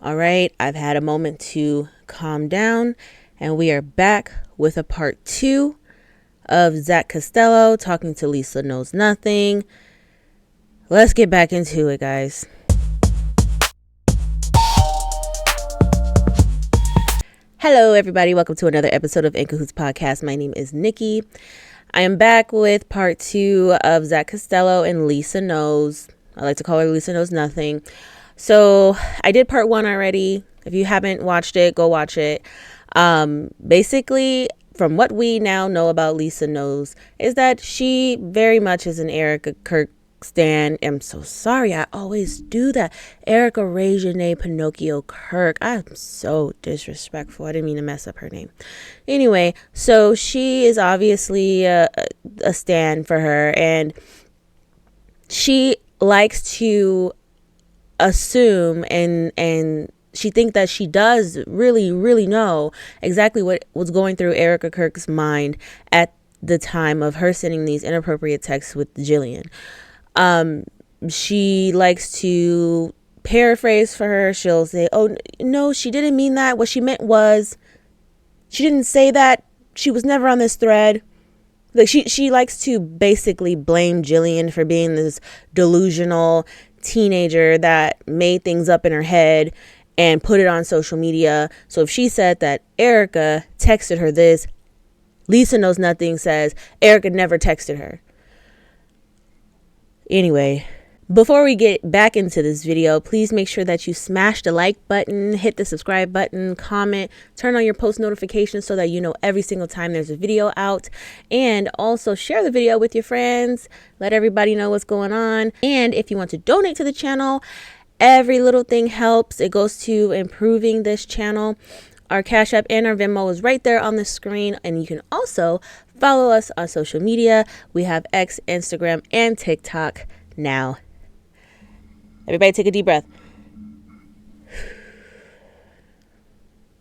All right, I've had a moment to calm down, and we are back with a part 2 of Zach Costello talking to Lisa Knows Nothing. Let's get back into it, guys. Hello, everybody. Welcome to another episode of In Cahoots Podcast. My name is Nikki. I am back with part 2 of Zach Costello and Lisa Knows. I like to call her Lisa Knows Nothing. So I did part 1 already. If you haven't watched it, go watch it. Basically, from what we now know about Lisa Knows is that she very much is an Erika Kirk stan. I'm so sorry. I always do that. Erika Regine Pinocchio Kirk. I'm so disrespectful. I didn't mean to mess up her name. Anyway, so she is obviously a stan for her, and she likes to assume and she thinks that she does really know exactly what was going through Erika Kirk's mind at the time of her sending these inappropriate texts with Jillian. She likes to paraphrase for her. She'll say, oh no, she didn't mean that. What she meant was, she didn't say that. She was never on this thread. Like she likes to basically blame Jillian for being this delusional teenager that made things up in her head and put it on social media. So if she said that Erika texted her this, Lisa Knows Nothing says Erika never texted her. Anyway, before we get back into this video, please make sure that you smash the like button, hit the subscribe button, comment, turn on your post notifications so that you know every single time there's a video out, and also share the video with your friends. Let everybody know what's going on. And if you want to donate to the channel, every little thing helps. It goes to improving this channel. Our Cash App and our Venmo is right there on the screen, and you can also follow us on social media. We have X, Instagram, and TikTok now. Everybody take a deep breath.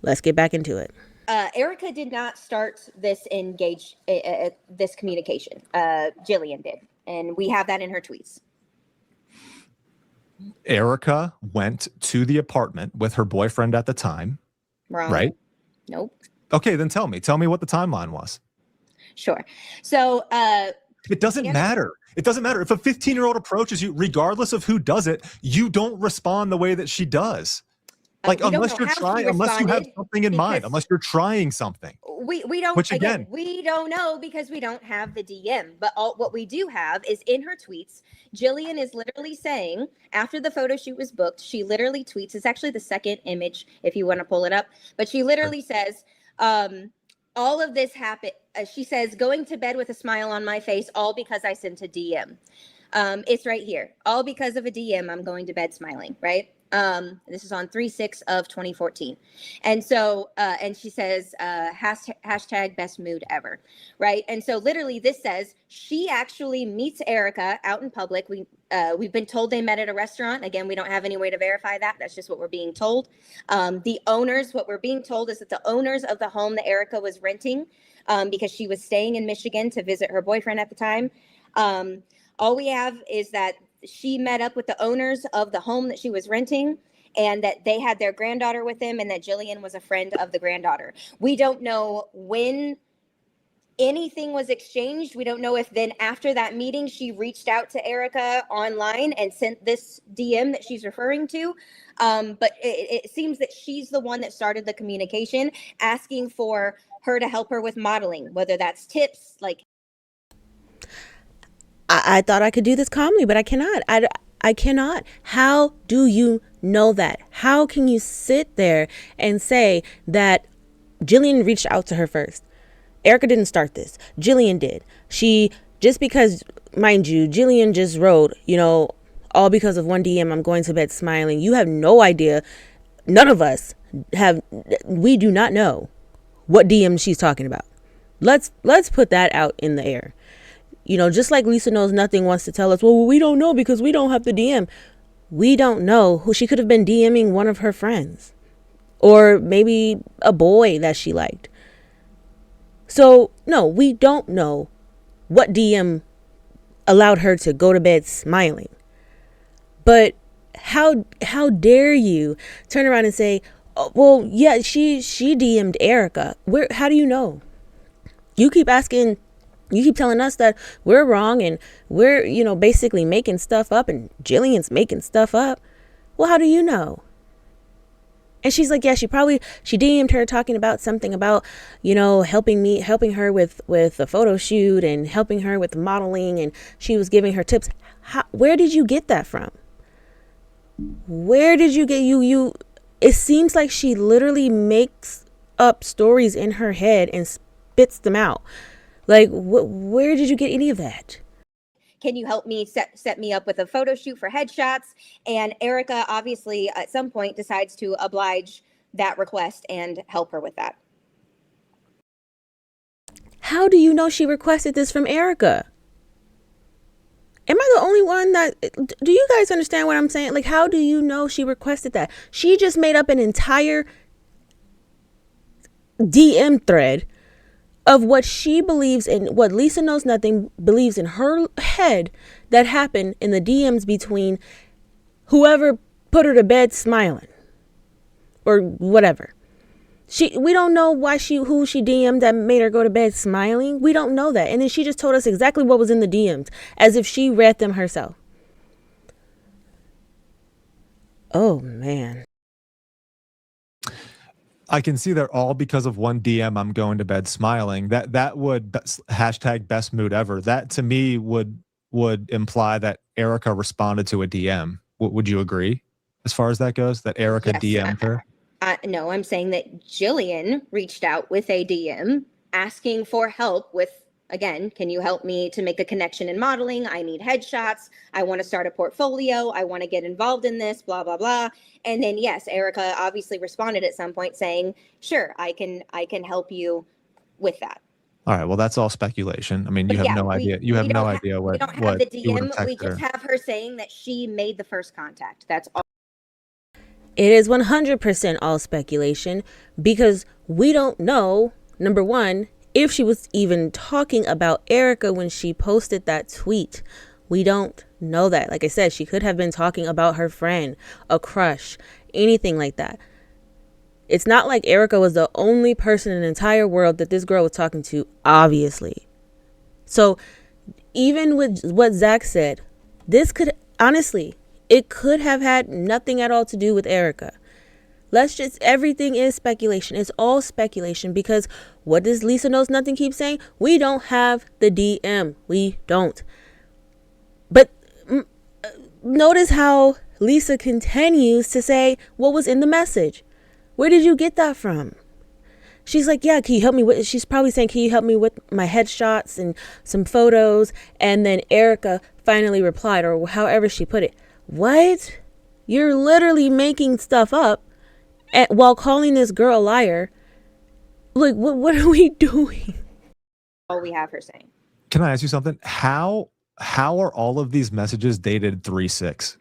Let's get back into it. Erika did not start this this communication. Jillian did, and we have that in her tweets. Erika went to the apartment with her boyfriend at the time. Wrong. Right? Nope. Okay, then tell me what the timeline was. Sure. So it doesn't matter. It doesn't matter. If a 15-year-old approaches you, regardless of who does it, you don't respond the way that she does. Like, unless you're trying, unless you have something in mind, unless you're trying something. We don't, which again, we don't know because we don't have the DM. But what we do have is in her tweets, Jillian is literally saying, after the photo shoot was booked, she literally tweets, it's actually the second image if you want to pull it up, but she literally says, all of this happened. She says, going to bed with a smile on my face, all because I sent a DM. It's right here. All because of a DM, I'm going to bed smiling, right? This is on 3/6 of 2014. And so, and she says, hashtag best mood ever, right? And so literally this says she actually meets Erika out in public. We've been told they met at a restaurant. Again, we don't have any way to verify that. That's just what we're being told. The owners, what we're being told is that the owners of the home that Erika was renting, because she was staying in Michigan to visit her boyfriend at the time. All we have is that she met up with the owners of the home that she was renting, and that they had their granddaughter with them, and that Jillian was a friend of the granddaughter. We don't know when anything was exchanged. We don't know if then after that meeting, she reached out to Erika online and sent this DM that she's referring to. But it seems that she's the one that started the communication, asking for her to help her with modeling, whether that's tips, like. I thought I could do this calmly, but I cannot. I cannot. How do you know that? How can you sit there and say that Jillian reached out to her first? Erika didn't start this. Jillian did. Just because, mind you, Jillian just wrote, all because of one DM, I'm going to bed smiling. You have no idea. None of us have. We do not know what DM she's talking about. Let's put that out in the air. Just like Lisa Knows Nothing wants to tell us, well, we don't know because we don't have the DM. We don't know who she could have been DMing one of her friends, or maybe a boy that she liked. So no, we don't know what DM allowed her to go to bed smiling. But how dare you turn around and say, oh, well, yeah, she DM'd Erika. How do you know? You keep telling us that we're wrong and we're, basically making stuff up and Jillian's making stuff up. Well, how do you know? And she's like, yeah, she DM'd her talking about something about, helping her with a photo shoot and helping her with modeling. And she was giving her tips. Where did you get that from? Where did you get you? It seems like she literally makes up stories in her head and spits them out. Like, where did you get any of that? Can you help me set me up with a photo shoot for headshots? And Erika obviously at some point decides to oblige that request and help her with that. How do you know she requested this from Erika? Am I the only one do you guys understand what I'm saying? Like, how do you know she requested that? She just made up an entire DM thread of what she believes in, what Lisa Knows Nothing believes in her head that happened in the DMs between whoever put her to bed smiling or whatever. We don't know who she DM'd that made her go to bed smiling. We don't know that. And then she just told us exactly what was in the DMs as if she read them herself. Oh, man. I can see they're all because of one DM. I'm going to bed smiling. That would hashtag best mood ever. That to me would imply that Erika responded to a DM. Would you agree? As far as that goes, that Erika DM'd her? No, I'm saying that Jillian reached out with a DM asking for help with, again, can you help me to make a connection in modeling? I need headshots. I want to start a portfolio. I want to get involved in this, blah, blah, blah. And then, yes, Erika obviously responded at some point saying, sure, I can help you with that. All right. Well, that's all speculation. I mean, you have no idea. You have no idea what. We don't have the DM. We just have her saying that she made the first contact. That's all. It is 100% all speculation because we don't know, number one, if she was even talking about Erika when she posted that tweet. We don't know that. Like I said, she could have been talking about her friend, a crush, anything like that. It's not like Erika was the only person in the entire world that this girl was talking to, obviously. So even with what Zach said, this could, honestly, it could have had nothing at all to do with Erika. Everything is speculation. It's all speculation because what does Lisa Knows Nothing keep saying? We don't have the DM. We don't. But notice how Lisa continues to say what was in the message. Where did you get that from? She's like, yeah, can you help me with, she's probably saying, can you help me with my headshots and some photos? And then Erika finally replied, or however she put it. What? You're literally making stuff up while calling this girl a liar. Like, what are we doing? All we have her saying. Can I ask you something? How are all of these messages dated 3/6?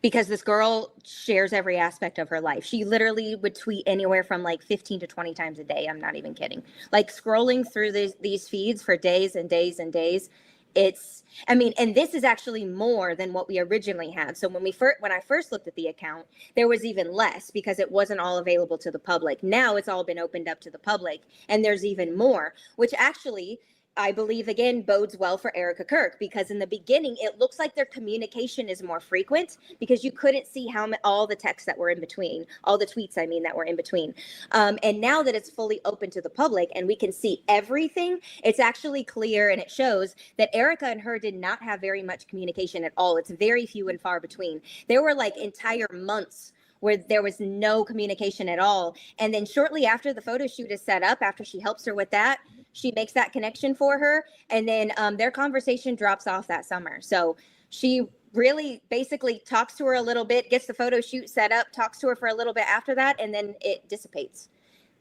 Because this girl shares every aspect of her life. She literally would tweet anywhere from like 15 to 20 times a day. I'm not even kidding. Like scrolling through these feeds for days and days and days. And this is actually more than what we originally had. So when I first looked at the account, there was even less because it wasn't all available to the public. Now it's all been opened up to the public and there's even more, which actually I believe, again, bodes well for Erika Kirk, because in the beginning, it looks like their communication is more frequent because you couldn't see all the texts that were in between, all the tweets, that were in between. And now that it's fully open to the public and we can see everything, it's actually clear and it shows that Erika and her did not have very much communication at all. It's very few and far between. There were like entire months where there was no communication at all. And then shortly after the photo shoot is set up, after she helps her with that, she makes that connection for her. And then their conversation drops off that summer. So she really basically talks to her a little bit, gets the photo shoot set up, talks to her for a little bit after that, and then it dissipates.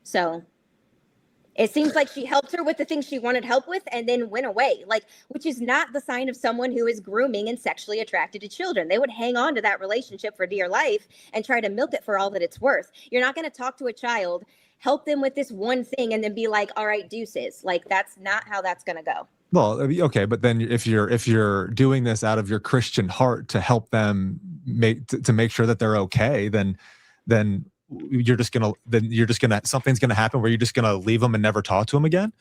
So it seems like she helped her with the things she wanted help with and then went away, which is not the sign of someone who is grooming and sexually attracted to children. They would hang on to that relationship for dear life and try to milk it for all that it's worth. You're not going to talk to a child, help them with this one thing, and then be like, all right, deuces. Like, that's not how that's going to go. Well, okay, but then if you're doing this out of your Christian heart to help them make sure that they're okay, then you're just gonna something's gonna happen where you're just gonna leave them and never talk to them again.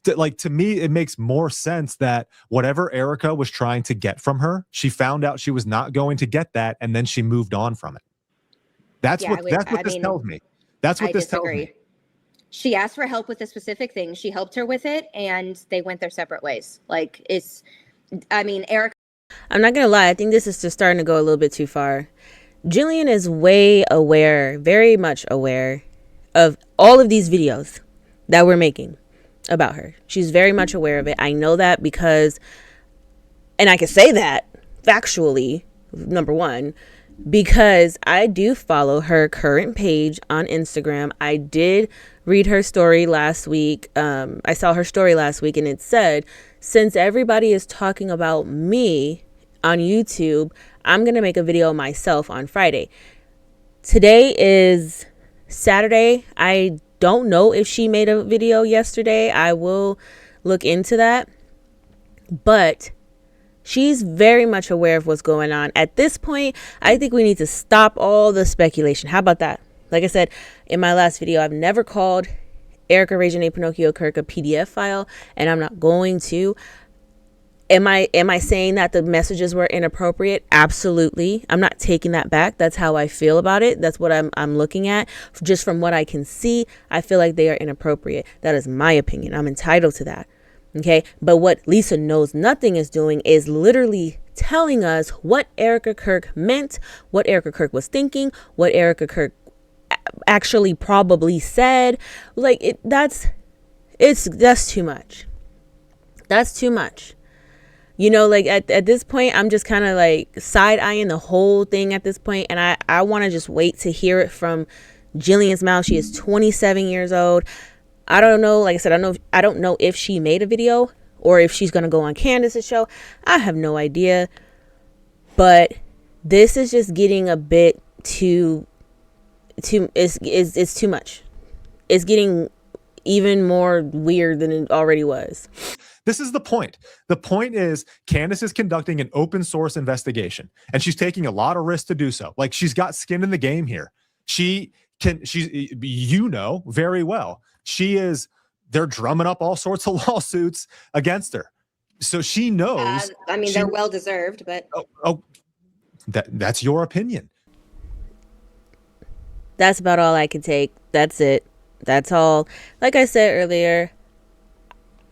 To me, it makes more sense that whatever Erika was trying to get from her, she found out she was not going to get that, and then she moved on from it. That's what this tells me. That's what this tells me. She asked for help with a specific thing. She helped her with it, and they went their separate ways. Like, Erika. I'm not going to lie. I think this is just starting to go a little bit too far. Jillian is way aware, very much aware of all of these videos that we're making about her. She's very much aware of it. I know that because, and I can say that factually, number one, because I do follow her current page on Instagram. I did read her story last week. I saw her story last week, and it said, since everybody is talking about me on YouTube, I'm going to make a video myself on Friday. Today is Saturday. I don't know if she made a video yesterday. I will look into that. But she's very much aware of what's going on. At this point, I think we need to stop all the speculation. How about that? Like I said in my last video, I've never called Erika Reginae Pinocchio Kirk a PDF file, and I'm not going to. Am I saying that the messages were inappropriate? Absolutely. I'm not taking that back. That's how I feel about it. That's what I'm looking at. Just from what I can see, I feel like they are inappropriate. That is my opinion. I'm entitled to that. Okay. But what Lisa Knows Nothing is doing is literally telling us what Erika Kirk meant, what Erika Kirk was thinking, what Erika Kirk actually probably said. Like that's too much. That's too much. You know, like at this point, I'm just kind of like side-eyeing the whole thing at this point. And I want to just wait to hear it from Jillian's mouth. She is 27 years old. I don't know. Like I said, I don't know if she made a video or if she's going to go on Candace's show. I have no idea. But this is just getting a bit it's too much. It's getting even more weird than it already was. This is the point. The point is Candace is conducting an open source investigation, and she's taking a lot of risks to do so. Like, she's got skin in the game here. She's very well. They're drumming up all sorts of lawsuits against her. So she knows. They're well deserved, but that's your opinion. That's about all I can take. That's it. That's all. Like I said earlier,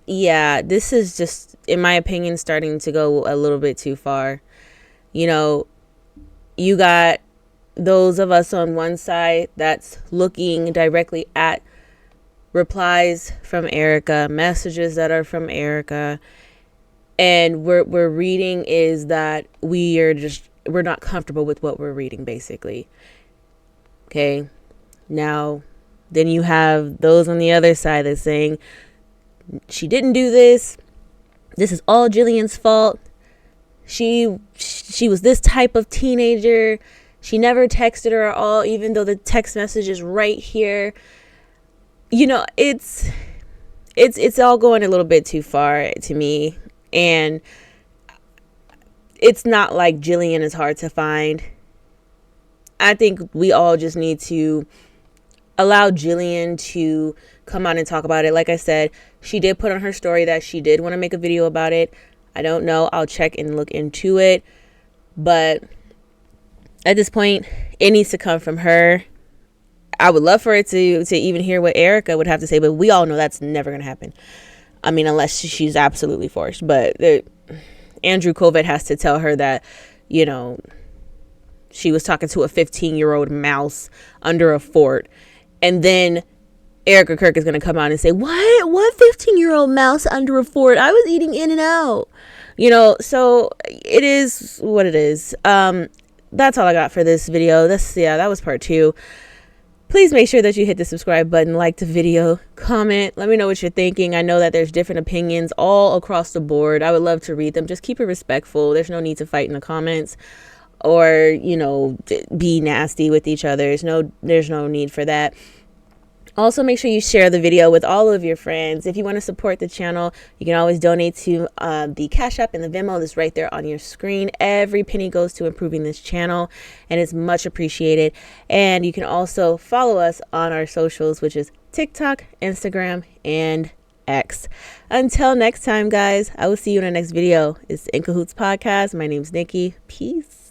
yeah, this is just, in my opinion, starting to go a little bit too far. You know, you got those of us on one side that's looking directly at replies from Erika, messages that are from Erika, and we're reading is that we're not comfortable with what we're reading, basically. Okay. Now, then you have those on the other side that's saying, she didn't do this. This is all Jillian's fault. She was this type of teenager. She never texted her at all, even though the text message is right here. You know, it's all going a little bit too far to me. And it's not like Jillian is hard to find. I think we all just need to allow Jillian to come on and talk about it. Like I said, she did put on her story that she did want to make a video about it. I don't know. I'll check and look into it. But at this point, it needs to come from her. I would love for it to even hear what Erika would have to say, but we all know that's never going to happen. I mean, unless she's absolutely forced. But Andrew Kovet has to tell her that, you know, she was talking to a 15-year-old mouse under a fort. And then Erika Kirk is going to come out and say, what 15-year-old mouse under a fort? I was eating In-N-Out. You know, so it is what it is. That's all I got for this video. That was part 2. Please make sure that you hit the subscribe button, like the video, comment. Let me know what you're thinking. I know that there's different opinions all across the board. I would love to read them. Just keep it respectful. There's no need to fight in the comments or, you know, be nasty with each other. There's no need for that. Also, make sure you share the video with all of your friends. If you want to support the channel, you can always donate to the Cash App and the Venmo that's right there on your screen. Every penny goes to improving this channel, and it's much appreciated. And you can also follow us on our socials, which is TikTok, Instagram, and X. Until next time, guys, I will see you in the next video. It's In Cahoots Podcast. My name's Nikki. Peace.